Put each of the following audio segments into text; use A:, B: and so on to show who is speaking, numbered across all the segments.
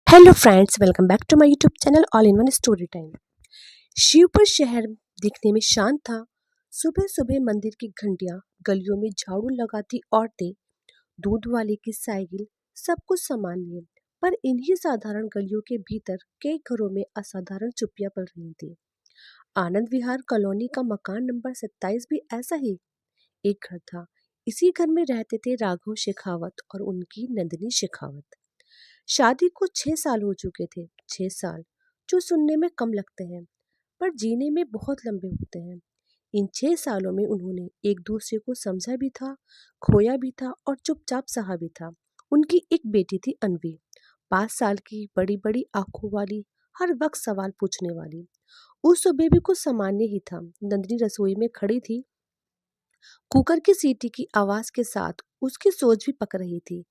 A: Hello friends, welcome back to my YouTube channel all in one story time. Shivpur शहर दिखने में शांत था। सुबह सुबह मंदिर की घंटियां, गलियों में झाड़ू लगाती औरतें, दूध वाले की साइकिल, सब कुछ सामान्य। पर इन्हीं साधारण गलियों के भीतर कई घरों में असाधारण चुप्पियां पड़ रही थी। आनंद विहार कॉलोनी का मकान नंबर 27 भी ऐसा ही एक घर था। इसी घर में रहते थे राघव शेखावत और उनकी नंदिनी शेखावत। शादी को 6 साल हो चुके थे। 6 साल जो सुनने में कम लगते हैं, पर जीने में बहुत लंबे होते हैं। इन 6 सालों में उन्होंने एक दूसरे को समझा भी था, खोया भी था और चुपचाप सहा भी था। उनकी एक बेटी थी अनवी, 5 साल की, बड़ी बड़ी आंखों वाली, हर वक्त सवाल पूछने वाली। उस सुबह भी कुछ सामान्य ही था। नंदिनी रसोई में खड़ी थी, कुकर की सीटी की आवाज के साथ उसकी सोच भी पक रही थी।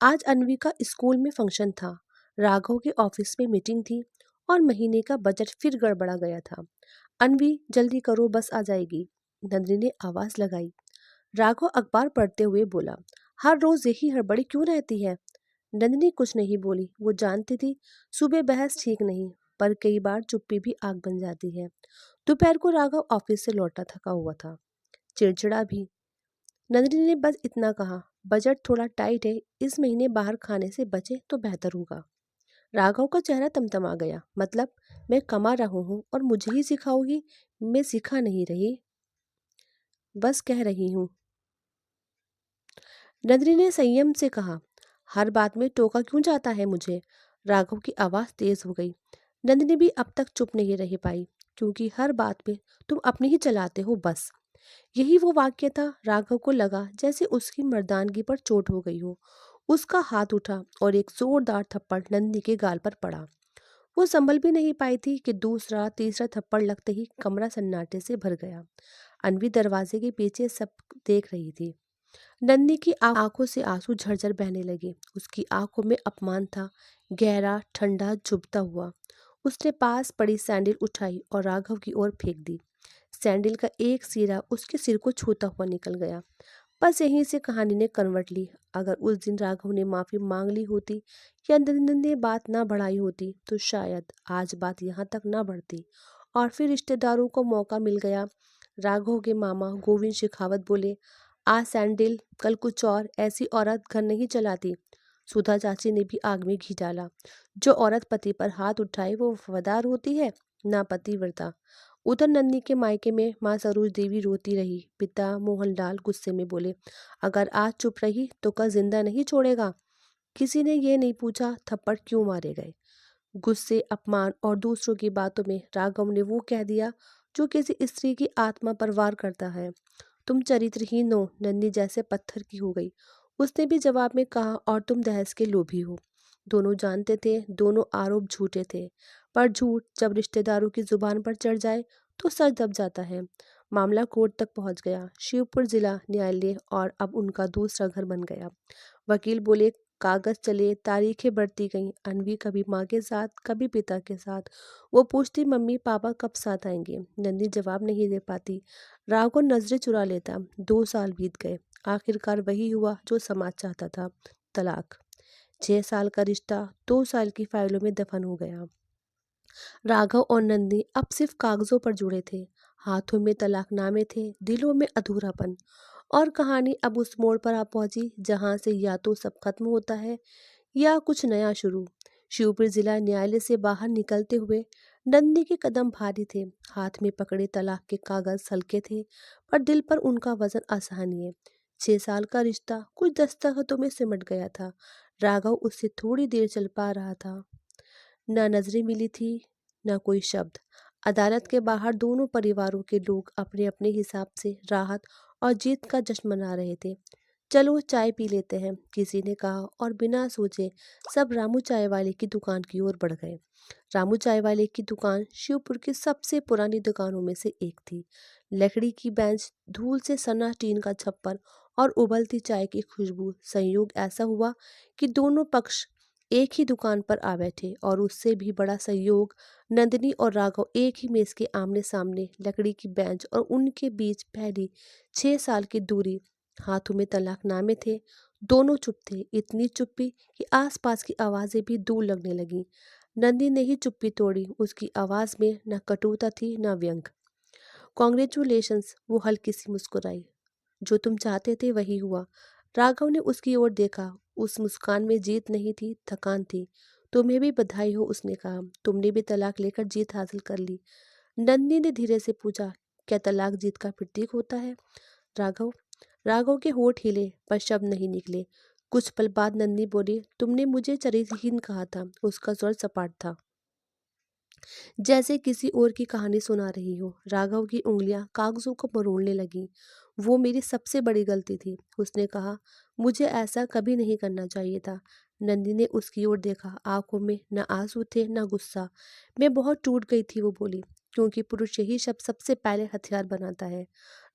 A: आज अनवी का स्कूल में फंक्शन था, राघव के ऑफिस में मीटिंग थी और महीने का बजट फिर गड़बड़ा गया था। अनवी, जल्दी करो, बस आ जाएगी, नंदिनी ने आवाज लगाई। राघव अखबार पढ़ते हुए बोला, हर रोज यही हड़बड़ी क्यों रहती है? नंदिनी कुछ नहीं बोली। वो जानती थी सुबह बहस ठीक नहीं, पर कई बार चुप्पी भी आग बन जाती है। दोपहर को राघव ऑफिस से लौटा, थका हुआ था, चिड़चिड़ा भी। नंदिनी ने बस इतना कहा, बजट थोड़ा टाइट है, इस महीने बाहर खाने से बचे तो बेहतर होगा। राघव का चेहरा तमतमा गया। मतलब, मैं कमा रहा हूँ और मुझे ही सिखाओगी? मैं सिखा नहीं रही, बस कह रही हूँ, नंदिनी ने संयम से कहा। हर बात में टोका क्यों जाता है मुझे? राघव की आवाज तेज हो गई। नंदिनी भी अब तक चुप नहीं रह पाई, क्योंकि हर बात में तुम अपनी ही चलाते हो बस। यही वो वाक्य था। राघव को लगा जैसे उसकी मर्दानगी पर चोट हो गई हो। उसका हाथ उठा और एक जोरदार थप्पड़ नंदी के गाल पर पड़ा। वो संभल भी नहीं पाई थी कि दूसरा तीसरा थप्पड़ लगते ही कमरा सन्नाटे से भर गया। अनवी दरवाजे के पीछे सब देख रही थी। नंदी की आंखों से आंसू झरझर बहने लगे। उसकी आंखों में अपमान था, गहरा, ठंडा, चुभता हुआ। उसने पास पड़ी सैंडल उठाई और राघव की ओर फेंक दी। सैंडल का एक सिरा उसके सिर को छूता हुआ निकल गया। बस यहीं से कहानी ने करवट ली। अगर उस दिन राघव ने माफी मांग ली होती या नंदन ने बात ना बढ़ाई होती, तो शायद आज बात यहाँ तक ना बढ़ती। और फिर रिश्तेदारों को मौका मिल गया। राघव के मामा गोविंद शेखावत बोले, आज सैंडल, कल कुछ और, ऐसी औरत घर नहीं चलाती। सुधा चाची ने भी आग में घी डाला। जो औरत पति पर हाथ उठाए वो वफादार होती है, ना पतिव्रता। उधर नन्नी के मायके में माँ सरोज देवी रोती रही। पिता मोहनलाल गुस्से में बोले, अगर आज चुप रही तो कल जिंदा नहीं छोड़ेगा। किसी ने ये नहीं पूछा थप्पड़ क्यों मारे गए। गुस्से, अपमान और दूसरों की बातों में राघव ने वो कह दिया जो किसी स्त्री की आत्मा पर वार करता है। तुम चरित्रहीन हो। नन्नी जैसे पत्थर की हो गई। उसने भी जवाब में कहा, और तुम दहेज के लोभी हो। दोनों जानते थे दोनों आरोप झूठे थे, पर झूठ जब रिश्तेदारों की जुबान पर चढ़ जाए तो सर दब जाता है। मामला कोर्ट तक पहुंच गया, शिवपुर जिला न्यायालय, और अब उनका दूसरा घर बन गया। वकील बोले, कागज चले, तारीखें बढ़ती गईं। अनवी कभी माँ के साथ, कभी पिता के साथ। वो पूछती, मम्मी पापा कब साथ आएंगे? नंदी जवाब नहीं दे पाती। राव को नजरें चुरा लेता। 2 साल बीत गए। आखिरकार वही हुआ जो समाज चाहता था, तलाक। 6 साल का रिश्ता 2 साल की फाइलों में दफन हो गया। राघव और नंदी अब सिर्फ कागजों पर जुड़े थे। हाथों में तलाकनामे थे, दिलों में अधूरापन। और कहानी अब उस मोड़ पर आ पहुंची जहां से या तो सब खत्म होता है या कुछ नया शुरू। शिवपुर जिला न्यायालय से बाहर निकलते हुए नंदी के कदम भारी थे। हाथ में पकड़े तलाक के कागज हल्के थे, पर दिल पर उनका वजन असहनीय। 6 साल का रिश्ता कुछ दस्तखतों में सिमट गया था। राघव उससे थोड़ी देर चल पा रहा था। न नजरें मिली थी, न कोई शब्द। अदालत के बाहर दोनों परिवारों के लोग अपने अपने हिसाब से राहत और जीत का जश्न मना रहे थे। चलो चाय पी लेते हैं, किसी ने कहा, और बिना सोचे सब रामू चाय वाले की दुकान की ओर बढ़ गए। रामू चाय वाले की दुकान शिवपुर की सबसे पुरानी दुकानों में से एक थी। लकड़ी की बेंच, धूल से सना टीन का छप्पर और उबलती चाय की खुशबू। संयोग ऐसा हुआ कि दोनों पक्ष एक ही दुकान पर आ बैठे, और उससे भी बड़ा संयोग, नंदिनी और राघव एक ही मेज के आमने सामने, लकड़ी की बेंच और उनके बीच पहली 6 साल की दूरी। हाथों में तलाकनामे थे, दोनों चुप थे, इतनी चुप्पी कि आसपास की आवाजें भी दूर लगने लगी। नंदी ने ही चुप्पी तोड़ी, उसकी आवाज में न कटुता थी न व्यंग। कॉन्ग्रेचुलेशंस, वो हल्की सी मुस्कुराई। जो तुम चाहते थे वही हुआ। राघव ने उसकी ओर देखा। उस मुस्कान में जीत नहीं थी, थकान थी। तुम्हें भी बधाई हो, उसने कहा। तुमने भी तलाक लेकर जीत हासिल कर ली। नंदिनी ने धीरे से पूछा, क्या तलाक जीत का प्रतीक होता है? राघव राघव के होठ हिले पर शब्द नहीं निकले। कुछ पल बाद नंदिनी बोली, तुमने मुझे चरित्रहीन कहा था। उसका स्वर सपाट था, जैसे किसी और की कहानी सुना रही हो। राघव की उंगलियां कागजों को मरोड़ने लगी। वो मेरी सबसे बड़ी गलती थी, उसने कहा। मुझे ऐसा कभी नहीं करना चाहिए था। नंदी ने उसकी ओर देखा, आंखों में न आंसू थे न गुस्सा। मैं बहुत टूट गई थी, वो बोली, क्योंकि पुरुष यही शब्द सबसे पहले हथियार बनाता है।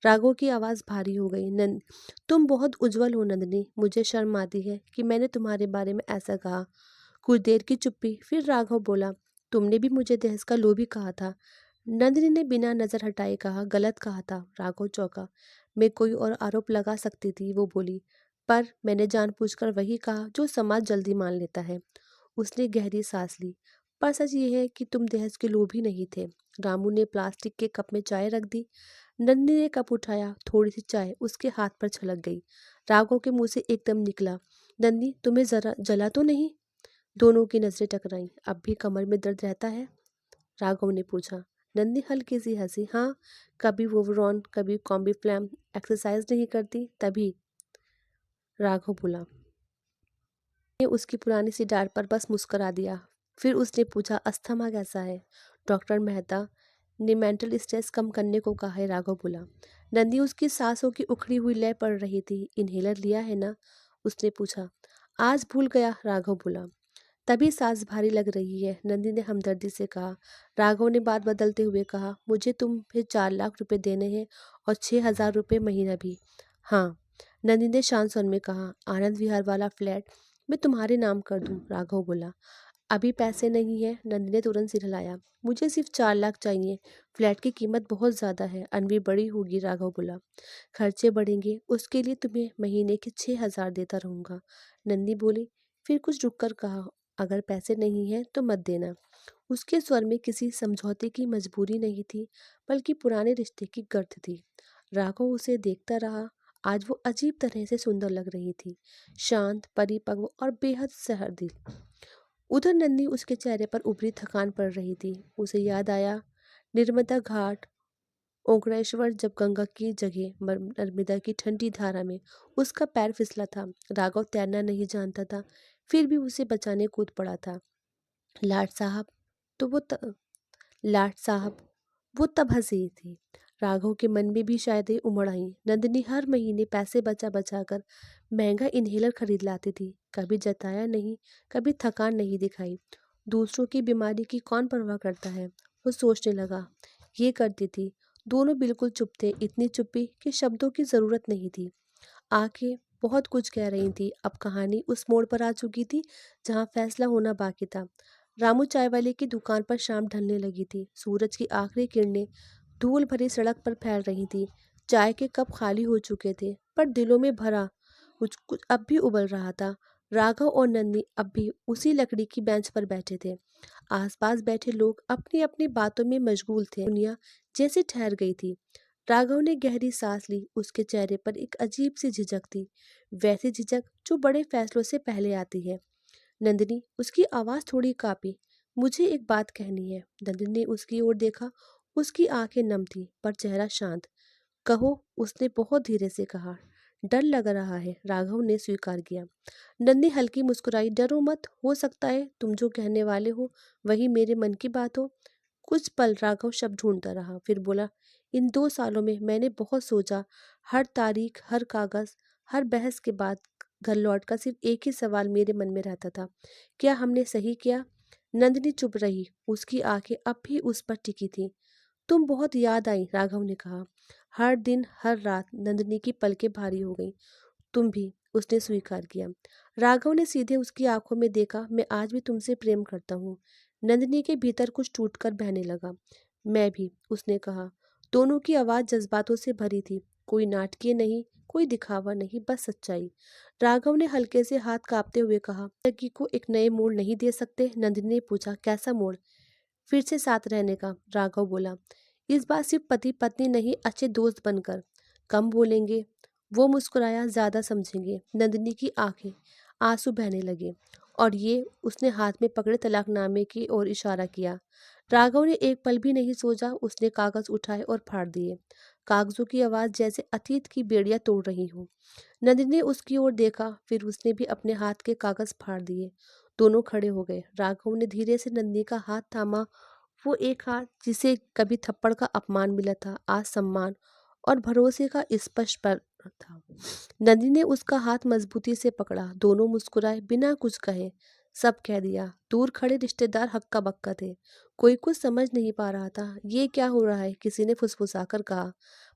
A: राघव की आवाज भारी हो गई। नंद तुम बहुत उज्जवल हो नंदिनी, मुझे शर्म आती है कि मैंने तुम्हारे बारे में ऐसा कहा। कुछ देर की चुप्पी, फिर राघव बोला, तुमने भी मुझे दहेज का लोभी कहा था। नंदिनी ने बिना नजर हटाए कहा, गलत कहा था। राघव चौंका। मैं कोई और आरोप लगा सकती थी, वो बोली, पर मैंने जानबूझकर वही कहा जो समाज जल्दी मान लेता है। उसने गहरी सांस ली। पर सच ये है कि तुम दहेज के लोभी नहीं थे। रामू ने प्लास्टिक के कप में चाय रख दी। नंदिनी ने कप उठाया, थोड़ी सी चाय उसके हाथ पर छलक गई। राघव के मुंह से एकदम निकला, नंदी तुम्हें जरा जला तो नहीं? दोनों की नजरें टकराईं। अब भी कमर में दर्द रहता है? राघव ने पूछा। नंदी हल्की सी हंसी, हाँ, कभी वोवरॉन, कभी कॉम्बी फ्लैम, एक्सरसाइज नहीं करती तभी। राघव बोला। ने उसकी पुरानी सी डांट पर बस मुस्कुरा दिया। फिर उसने पूछा, अस्थमा कैसा है? डॉक्टर मेहता ने मेंटल स्ट्रेस कम करने को कहा है, राघव बोला। नंदी उसकी सांसों की उखड़ी हुई लय पड़ रही थी। इनहेलर लिया है ना? उसने पूछा। आज भूल गया, राघव बोला। तभी सांस भारी लग रही है, नंदी ने हमदर्दी से कहा। राघव ने बात बदलते हुए कहा, मुझे तुम्हें 4 लाख रुपए देने हैं और 6,000 रुपये महीना भी। हाँ, नंदी ने शांत स्वर में कहा। आनंद विहार वाला फ्लैट मैं तुम्हारे नाम कर दूं, राघव बोला। अभी पैसे नहीं है, नंदी ने तुरंत सिर हिलाया। मुझे सिर्फ 4 लाख चाहिए। फ्लैट की कीमत बहुत ज्यादा है, अनवी बड़ी होगी, राघव बोला। खर्चे बढ़ेंगे, उसके लिए तुम्हें महीने के 6,000 देता रहूंगा, नंदी बोली। फिर कुछ रुक कर कहा, अगर पैसे नहीं है तो मत देना। उसके स्वर में किसी समझौते की मजबूरी नहीं थी, बल्कि पुराने रिश्ते की गर्द थी। राघव उसे देखता रहा। आज वो अजीब तरह से सुंदर लग रही थी, शांत, परिपक्व और बेहद सहृदय। उधर नन्ही उसके चेहरे पर उभरी थकान पड़ रही थी। उसे याद आया, नर्मदा घाट, ओंकारेश्वर, जब गंगा की जगह नर्मदा की ठंडी धारा में उसका पैर फिसला था। राघव तैरना नहीं जानता था, फिर भी उसे बचाने कूद पड़ा था। लाट साहब, तो वो त, लाट साहब, वो तब हंसी थी। राघव के मन में भी शायद ये उमड़ आई। नंदिनी हर महीने पैसे बचा बचा कर महंगा इनहेलर खरीद लाती थी। कभी जताया नहीं, कभी थकान नहीं दिखाई। दूसरों की बीमारी की कौन परवाह करता है, वो सोचने लगा। ये करती थी। दोनों बिल्कुल चुप थे, इतनी चुप्पी कि शब्दों की जरूरत नहीं थी। आंखें बहुत कुछ कह रही थी। अब कहानी उस मोड़ पर आ चुकी थी जहां फैसला होना बाकी था। रामू चाय वाले की दुकान पर शाम ढलने लगी थी। सूरज की आखिरी किरणें धूल भरी सड़क पर फैल रही थी। चाय के कप खाली हो चुके थे, पर दिलों में भरा कुछ कुछ अब भी उबल रहा था। राघव और नन्ही अब भी उसी लकड़ी की बेंच पर बैठे थे। आसपास बैठे लोग अपनी अपनी बातों में मशगूल थे। दुनिया जैसे ठहर गई थी। राघव ने गहरी सांस ली। उसके चेहरे पर एक अजीब सी झिझक थी, वैसी झिझक जो बड़े फैसलों से पहले आती है। नंदिनी, उसकी आवाज थोड़ी कांपी। मुझे एक बात कहनी है। नंदिनी ने उसकी ओर देखा। उसकी आंखें नम थी, पर चेहरा शांत। कहो, उसने बहुत धीरे से कहा। डर लग रहा है, राघव ने स्वीकार किया। नंदी हल्की मुस्कुराई। डरो मत, हो सकता है तुम जो कहने वाले हो वही मेरे मन की बात हो। कुछ पल राघव शब्द ढूंढता रहा, फिर बोला, इन 2 सालों में मैंने बहुत सोचा। हर तारीख, हर कागज, हर बहस के बाद घर लौटकर सिर्फ एक ही सवाल मेरे मन में रहता था, क्या हमने सही किया? नंदिनी चुप रही। उसकी आंखें अब भी उस पर टिकी थी। तुम बहुत याद आई, राघव ने कहा। हर दिन, हर रात। नंदिनी की पलकें भारी हो गईं। तुम भी, उसने स्वीकार किया। राघव ने सीधे उसकी आंखों में देखा। मैं आज भी तुमसे प्रेम करता हूँ। नंदिनी के भीतर कुछ टूटकर बहने लगा। मैं भी, उसने कहा। दोनों की आवाज जज्बातों से भरी थी, कोई नाटकीय नहीं, कोई दिखावा नहीं, बस सच्चाई। राघव ने हल्के से हाथ कांपते हुए कहा, जिंदगी को एक नए मोड़ नहीं दे सकते? नंदिनी ने पूछा, कैसा मोड़? फिर से साथ रहने का, राघव बोला। इस बार सिर्फ पति पत्नी नहीं, अच्छे दोस्त बनकर। कम बोलेंगे? वो मुस्कुराया, ज्यादा समझेंगे। नंदिनी की आंखें आंसू बहने लगे। और ये, उसने हाथ में पकड़े तलाकनामे की ओर इशारा किया। राघव ने एक पल भी नहीं सोचा, उसने कागज उठाए और फाड़ दिए। कागजों की आवाज जैसे अतीत की बेड़ियां तोड़ रही हो। नंदिनी ने उसकी ओर देखा, फिर उसने भी अपने हाथ के कागज फाड़ दिए। दोनों खड़े हो गए। राघव ने धीरे से नंदिनी का हाथ थामा, वो एक हाथ जिसे कभी थप्पड़ का अपमान मिला था, आज सम्मान और भरोसे का स्पष्ट पर था। नंदिनी ने उसका हाथ मजबूती से पकड़ा। दोनों मुस्कुराए, बिना कुछ कहे। सब कह दिया। दूर खड़े रिश्तेदार हक्का बक्का थे। कोई कुछ समझ नहीं पा रहा था। ये क्या हो रहा है? किसी ने फुसफुसाकर कहा।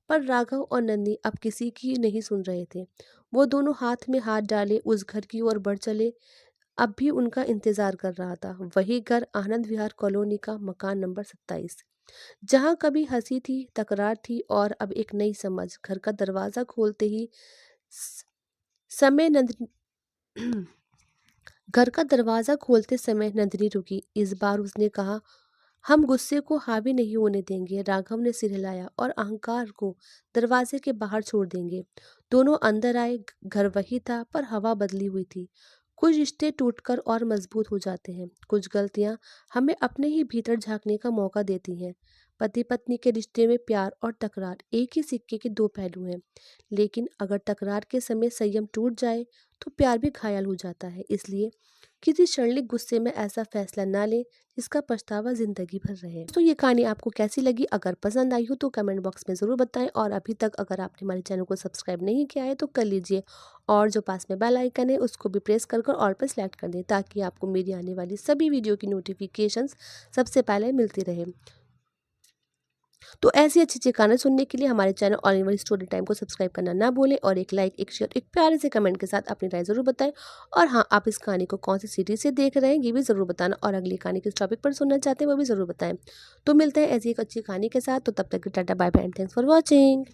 A: पर राघव और नंदिनी अब किसी की नहीं सुन रहे थे। वो दोनों हाथ में हाथ डाले उस घर की ओर बढ़ चले। अब भी उनका इंतजार कर रहा था, वही घर, आनंद विहार कॉलोनी का मकान नंबर 27, जहां कभी हंसी थी, तकरार थी और अब एक नई समझ। घर का दरवाजा खोलते ही स- समय नंद घर का दरवाजा खोलते समय नंदिनी रुकी। इस बार उसने कहा, हम गुस्से को हावी नहीं होने देंगे। राघव ने सिर हिलाया, और अहंकार को दरवाजे के बाहर छोड़ देंगे। दोनों अंदर आए। घर वही था, पर हवा बदली हुई थी। कुछ रिश्ते टूटकर और मजबूत हो जाते हैं। कुछ गलतियां हमें अपने ही भीतर झांकने का मौका देती हैं। पति पत्नी के रिश्ते में प्यार और तकरार एक ही सिक्के के दो पहलू हैं। लेकिन अगर तकरार के समय संयम टूट जाए तो प्यार भी घायल हो जाता है। इसलिए किसी क्षणिक गुस्से में ऐसा फैसला ना लें जिसका पछतावा जिंदगी भर रहे। तो ये कहानी आपको कैसी लगी? अगर पसंद आई हो तो कमेंट बॉक्स में ज़रूर बताएं, और अभी तक अगर आपने हमारे चैनल को सब्सक्राइब नहीं किया है तो कर लीजिए, और जो पास में बेल आइकन है उसको भी प्रेस कर ऑल पर सेलेक्ट कर दें, ताकि आपको मेरी आने वाली सभी वीडियो की नोटिफिकेशंस सबसे पहले मिलती रहे। तो ऐसी अच्छी अच्छी कहानी सुनने के लिए हमारे channel all in one story time को सब्सक्राइब करना ना भूलें, और एक लाइक, एक शेयर, एक प्यारे से कमेंट के साथ अपनी राय जरूर बताएं। और हाँ, आप इस कहानी को कौन सी सीरीज से देख रहे हैं ये भी ज़रूर बताना, और अगली कहानी किस टॉपिक पर सुनना चाहते हैं वो भी ज़रूर बताएं। तो मिलते हैं ऐसी एक अच्छी कहानी के साथ। तो तब तक tata bye bye and thanks for watching.